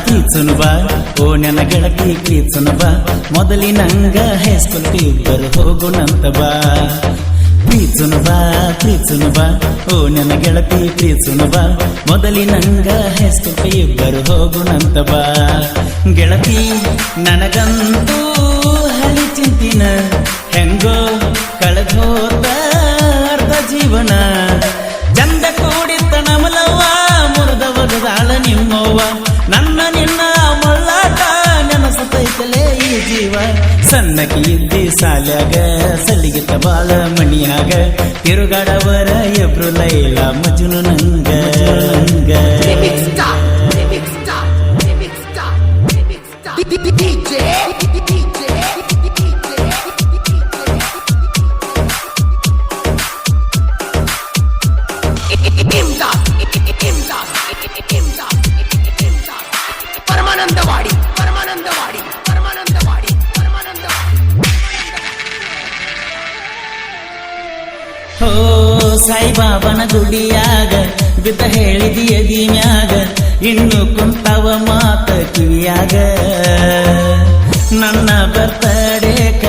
ಪ್ರೀತ್ಸುನು ಬಾ ಓ ನನ್ನ ಗೆಳತಿ ಪ್ರೀತ್ಸುನು ಬಾ ಮೊದಲಿನಂಗ ಹೈಸ್ಕೂಲ್ ಇಬ್ಬರು ಹೋಗುಣಂತ ಬಾ ಪ್ರೀತ್ಸುನು ಬಾ ಓ ನನ್ನ ಗೆಳತಿ ಪ್ರೀತ್ಸುನು ಬಾ ಮೊದಲಿನಂಗ ಹೈಸ್ಕೂಲ್ ಇಬ್ಬರು ಹೋಗುಣಂತ ಬಾ ಗೆಳತಿ ನನಗಂತೂ ಹಳಿ ಚಿಂತಿನ ಹೆಂಗೋ ಕಳೆದೋದ ಅರ್ಧ ಜೀವನ ಚಂದ ಕೂಡಿತ್ತ ನಮಲವ್ವ ಮುರಿದ ಒಗದಾಳ ನಿಮ್ಮವ್ವ ನನ್ನ ನಿನ್ನ ಮೊಳ್ಳಾಟ ನೆನಸತೈತಲೇ ಈ ಜೀವ ಸಣ್ಣಕಿ ಇದ್ದಿ ಸಾಲ್ಯಾಗ ಸಲ್ಲಿಗಿತ್ತ ಬಾಳ ಮಣಿಯಾಗ ತಿರುಗಾಡವರ ಎಬ್ರು ಲೈಲ ಮಜುನು ನಂಗ ಹೋ ಸಾಯಿಬಾಬನ ಗುಡಿಯಾಗ ಬಿದ್ದ ಹೇಳಿದಿ ಎದಿ ಮ್ಯಾಗ ಇನ್ನು ಕುಂತವ ಮಾತ ಕಿವಿಯಾಗ ನನ್ನ ಬರ್ತಡೇಕ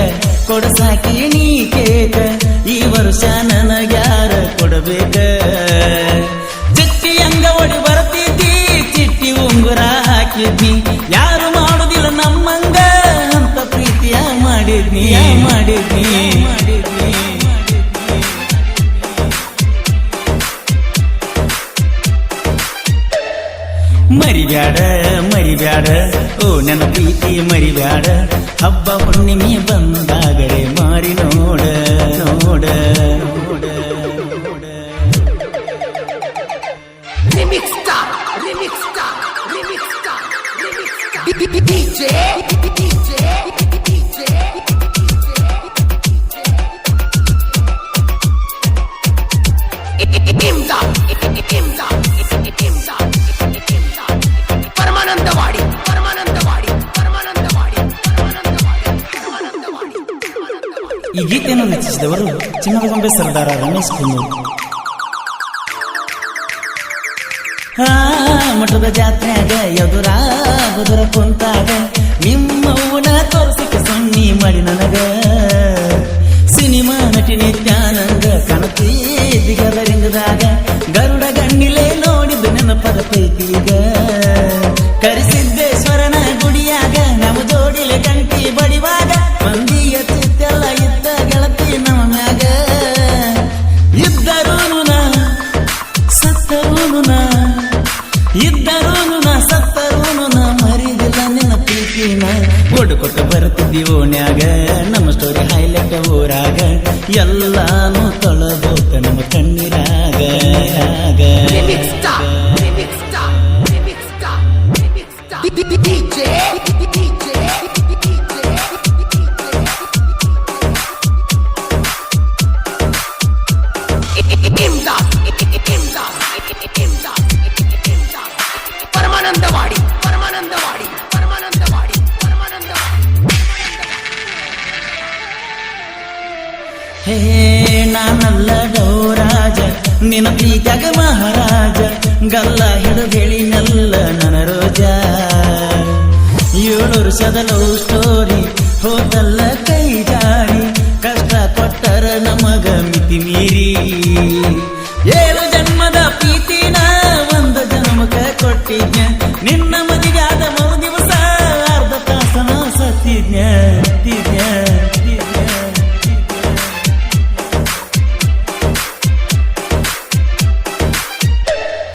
ಕೊಡಸಾಕಿ ನೀ ಕೇಕ ಈ ವರ್ಷ ನನಗ್ಯಾರ ಕೊಡಬೇಕ ಚಿಟ್ಟಿ ಅಂಗ ಒಡಿ ಬರ್ತಿದ್ದಿ ಚಿಟ್ಟಿ ಉಂಗುರ ಹಾಕಿದ್ನಿ ಯಾರು ಮಾಡುದಿಲ್ಲ ನಮ್ಮಂಗ ಅಂತ ಪ್ರೀತಿಯ ಮಾಡಿದ್ನಿ ಮರಿಬ್ಯಾಡ ಓ ನನ್ನ ಪ್ರೀತಿ ಮರಿಬ್ಯಾಡ ಹಬ್ಬ ಹುಣ್ಣಿಮೆ ಬಂದಾಗರೆ ಮಾರಿ ನೋಡ ಈ ಗೀತೆಯನ್ನು ರಚಿಸಿದವರು ಚಿನ್ನದಗೊಂಬೆ ಸರ್ದಾರ ರಮೇಶ್ ಕುನ್ನೂರ್. ಮಠದ ಜಾತ್ರೆಯಾಗ ಎದುರ ಕುಂತಾಗ ನಿಮ್ಮವ್ವನ ತೋರಿಸಿಕ ಸೊನ್ನಿ ಮಾಡಿ ನನಗ ಸಿನಿಮಾ ನಟಿ ನಿತ್ಯಾನಂದ ಕಣತಿ ದಿಗಲರಿಂಗದಾಗ ಗರುಡ ಗಣ್ಣಿಲೆ ನೋಡಿದ್ದು ನೆನಪದ ಪ್ರೀತಿಗ ಕರಿಸಿದ್ದೇಶ್ವರನ ಗುಡಿಯಾಗ ನಮ್ಮ ಜೋಡಿಲೆ ಗಂಟಿ ಬಡಿವಾಗ ಮಂದಿಯ ಚಿತ್ತೆಲ್ಲ ಇದ್ದ ಗೆಳತಿ ನಮ್ಮ ಮ್ಯಾಗ ಇದ್ದರೂನು ಸತ್ತರೂನು ಮರಿದಿಲ್ಲ ನಿನ್ನ ಪ್ರೀತಿನ ಓಡಿಕೊಟ್ಟು ಬರ್ತಿದ್ದಿ ಓಣ್ಯಾಗ ನಮ್ಮ ಸ್ಟೋರಿ ಹೈಲೈಟ್ ಊರಾಗ ಎಲ್ಲಾನು ತೊಳಬೋತ ನಮ್ಮ ಕಣ್ಣೀರಾಗ ಹೇ ನಾನಲ್ಲ ಗೌರಾಜ ನಿನ್ನ ಪ್ರೀತ್ಯಾಗ ಮಹಾರಾಜ ಗಲ್ಲ ಹಿಡಿದೇಳಿನಲ್ಲ ನನ್ನ ರೋಜ 7 ವರ್ಷದ ಲವ್ ಸ್ಟೋರಿ ಹೋದಲ್ಲ ಕೈ ಜಾರಿ ಕಷ್ಟ ಕೊಟ್ಟರ ನಮಗ ಮಿತಿ ಮೀರಿ 7 ಜನ್ಮದ ಪ್ರೀತಿನ ಒಂದು ಜನ್ಮಕ ಕೊಟ್ಟಿದ್ಯ